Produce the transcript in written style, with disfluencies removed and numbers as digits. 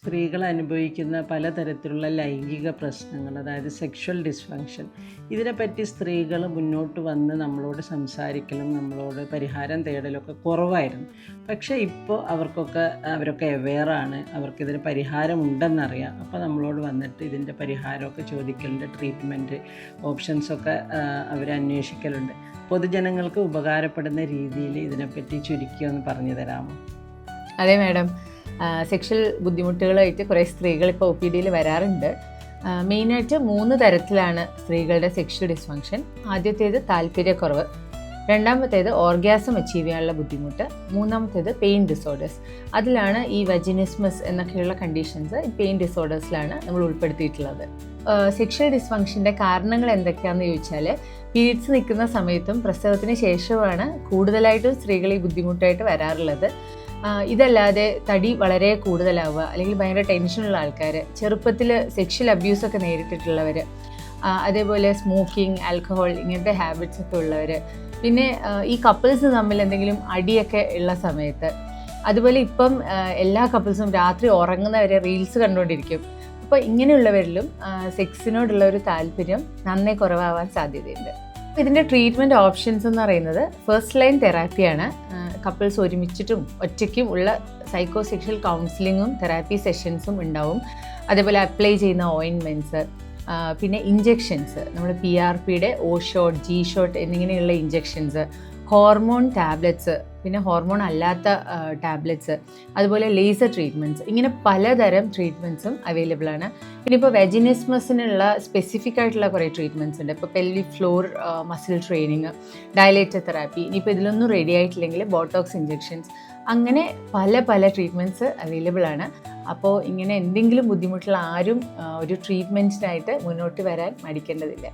സ്ത്രീകൾ അനുഭവിക്കുന്ന പലതരത്തിലുള്ള ലൈംഗിക പ്രശ്നങ്ങൾ, അതായത് സെക്ഷൽ ഡിസ്ഫങ്ഷൻ, ഇതിനെപ്പറ്റി സ്ത്രീകൾ മുന്നോട്ട് വന്ന് നമ്മളോട് സംസാരിക്കലും നമ്മളോട് പരിഹാരം തേടലൊക്കെ കുറവായിരുന്നു. പക്ഷേ ഇപ്പോൾ അവരൊക്കെ അവെയറാണ്, അവർക്കിതിന് പരിഹാരമുണ്ടെന്നറിയാം. അപ്പോൾ നമ്മളോട് വന്നിട്ട് ഇതിൻ്റെ പരിഹാരമൊക്കെ ചോദിക്കലുണ്ട്, ട്രീറ്റ്മെൻറ്റ് ഓപ്ഷൻസൊക്കെ അവർ അന്വേഷിക്കലുണ്ട്. പൊതുജനങ്ങൾക്ക് ഉപകാരപ്പെടുന്ന രീതിയിൽ ഇതിനെപ്പറ്റി ചുരുക്കി ഒന്ന് പറഞ്ഞു തരാമോ? അതെ മാഡം, സെക്ഷൽ ബുദ്ധിമുട്ടുകളായിട്ട് കുറേ സ്ത്രീകൾ ഇപ്പോൾ ഒ പി ഡിയിൽ വരാറുണ്ട്. മെയിനായിട്ട് 3 തരത്തിലാണ് സ്ത്രീകളുടെ സെക്ഷൽ ഡിസ്ഫങ്ഷൻ. ആദ്യത്തേത് താല്പര്യക്കുറവ്, രണ്ടാമത്തേത് ഓർഗാസം അച്ചീവ് ചെയ്യാനുള്ള ബുദ്ധിമുട്ട്, മൂന്നാമത്തേത് പെയിൻ ഡിസോർഡേഴ്സ്. അതിലാണ് ഈ വജിനിസ്മസ് എന്നൊക്കെയുള്ള കണ്ടീഷൻസ് ഈ പെയിൻ ഡിസോർഡേഴ്സിലാണ് നമ്മൾ ഉൾപ്പെടുത്തിയിട്ടുള്ളത്. സെക്ഷൽ ഡിസ്ഫങ്ഷൻ്റെ കാരണങ്ങൾ എന്തൊക്കെയാണെന്ന് ചോദിച്ചാൽ, പീരീഡ്സ് നിൽക്കുന്ന സമയത്തും പ്രസവത്തിന് ശേഷവുമാണ് കൂടുതലായിട്ടും സ്ത്രീകൾ ഈ ബുദ്ധിമുട്ടായിട്ട് വരാറുള്ളത്. ഇതല്ലാതെ തടി വളരെ കൂടുതലാവുക, അല്ലെങ്കിൽ ഭയങ്കര ടെൻഷനുള്ള ആൾക്കാർ, ചെറുപ്പത്തിൽ സെക്ഷൽ അബ്യൂസൊക്കെ നേരിട്ടിട്ടുള്ളവർ, അതേപോലെ സ്മോക്കിംഗ്, ആൽക്കഹോൾ ഇങ്ങനത്തെ ഹാബിറ്റ്സ് ഒക്കെ ഉള്ളവർ, പിന്നെ ഈ കപ്പിൾസ് തമ്മിൽ എന്തെങ്കിലും അടിയൊക്കെ ഉള്ള സമയത്ത്, അതുപോലെ ഇപ്പം എല്ലാ കപ്പിൾസും രാത്രി ഉറങ്ങുന്നവരെ റീൽസ് കണ്ടുകൊണ്ടിരിക്കും. അപ്പോൾ ഇങ്ങനെയുള്ളവരിലും സെക്സിനോടുള്ള ഒരു താല്പര്യം നന്നേ കുറവാവാൻ സാധ്യതയുണ്ട്. ഇതിൻ്റെ ട്രീറ്റ്മെൻറ്റ് ഓപ്ഷൻസ് എന്ന് പറയുന്നത് ഫസ്റ്റ് ലൈൻ തെറാപ്പിയാണ്. കപ്പിൾസ് ഒരുമിച്ചിട്ടും ഒറ്റയ്ക്കും ഉള്ള സൈക്കോസെക്ഷൽ കൗൺസിലിങ്ങും തെറാപ്പി സെഷൻസും ഉണ്ടാവും. അതേപോലെ അപ്ലൈ ചെയ്യുന്ന ഓയിൻമെൻറ്റ്സ്, പിന്നെ ഇഞ്ചെക്ഷൻസ്, നമ്മൾ PRPയുടെ O ഷോട്ട്, G ഷോട്ട് എന്നിങ്ങനെയുള്ള ഇഞ്ചെക്ഷൻസ്, ഹോർമോൺ ടാബ്ലറ്റ്സ്, പിന്നെ ഹോർമോൺ അല്ലാത്ത ടാബ്ലറ്റ്സ്, അതുപോലെ ലേസർ ട്രീറ്റ്മെൻറ്റ്സ്, ഇങ്ങനെ പലതരം ട്രീറ്റ്മെൻറ്റ്സും അവൈലബിൾ ആണ്. പിന്നെ ഇപ്പോൾ വെജിനിസ്മസിനുള്ള സ്പെസിഫിക് ആയിട്ടുള്ള കുറേ ട്രീറ്റ്മെൻറ്റ്സ് ഉണ്ട്. ഇപ്പോൾ pelvic floor muscle training, dilator therapy, ഇനിയിപ്പോൾ ഇതിലൊന്നും റെഡി ആയിട്ടില്ലെങ്കിൽ ബോട്ടോക്സ് ഇഞ്ചെക്ഷൻസ്, അങ്ങനെ പല ട്രീറ്റ്മെൻറ്റ്സ് അവൈലബിൾ ആണ്. അപ്പോൾ ഇങ്ങനെ എന്തെങ്കിലും ബുദ്ധിമുട്ടുള്ള ആരും ഒരു ട്രീറ്റ്മെൻറ്റിനായിട്ട് മുന്നോട്ട് വരാൻ മടിക്കേണ്ടതില്ല.